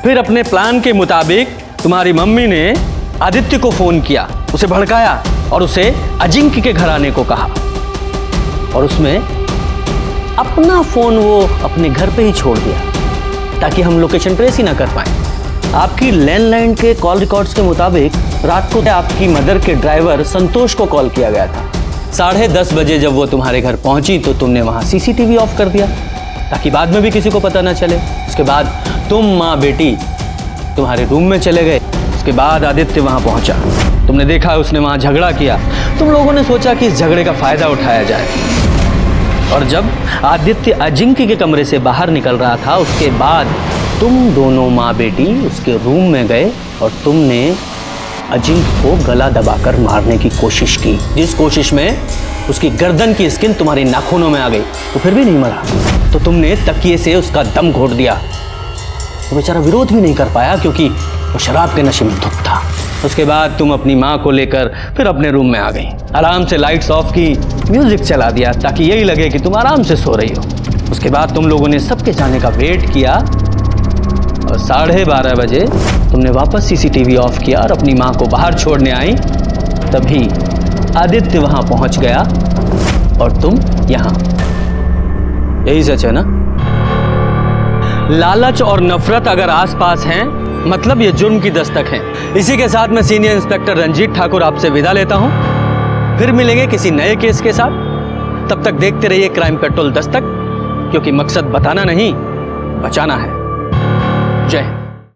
फिर अपने प्लान के मुताबिक तुम्हारी मम्मी ने आदित्य को फोन किया, उसे भड़काया और उसे अजिंक्य के घर आने को कहा। और उसमें अपना फोन वो अपने घर पे ही छोड़ दिया ताकि हम लोकेशन ट्रेस ही ना कर पाए। आपकी लैंडलाइन के कॉल रिकॉर्ड्स के मुताबिक रात को आपकी मदर के ड्राइवर संतोष को कॉल किया गया था। 10:30 बजे जब वो तुम्हारे घर पहुंची तो तुमने वहां सीसीटीवी ऑफ कर दिया ताकि बाद में भी किसी को पता ना चले। उसके बाद तुम माँ बेटी तुम्हारे रूम में चले गए। उसके बाद आदित्य वहां पहुंचा, तुमने देखा उसने वहां झगड़ा किया। तुम लोगों ने सोचा कि इस झगड़े का फायदा उठाया जाए और जब आदित्य अजिंक्य के कमरे से बाहर निकल रहा था उसके बाद तुम दोनों माँ बेटी उसके रूम में गए और तुमने अजिंक्य को गला दबाकर मारने की कोशिश की, जिस कोशिश में उसकी गर्दन की स्किन तुम्हारे नाखूनों में आ गई। तो फिर भी नहीं मरा तो तुमने तकिए से उसका दम घोट दिया। वो बेचारा विरोध भी नहीं कर पाया क्योंकि वो शराब के नशे में धुत था। उसके बाद तुम अपनी माँ को लेकर फिर अपने रूम में आ गई, आराम से लाइट्स ऑफ की, म्यूजिक चला दिया ताकि यही लगे कि तुम आराम से सो रही हो। उसके बाद तुम लोगों ने सबके जाने का वेट किया और 12:30 बजे तुमने वापस सीसीटीवी ऑफ किया और अपनी माँ को बाहर छोड़ने आई। तभी आदित्य वहां पहुंच गया और तुम यहां। यही सच है ना? लालच और नफरत अगर आसपास हैं मतलब ये जुर्म की दस्तक है। इसी के साथ मैं सीनियर इंस्पेक्टर रंजीत ठाकुर आपसे विदा लेता हूं। फिर मिलेंगे किसी नए केस के साथ। तब तक देखते रहिए क्राइम पेट्रोल दस्तक, क्योंकि मकसद बताना नहीं, बचाना है।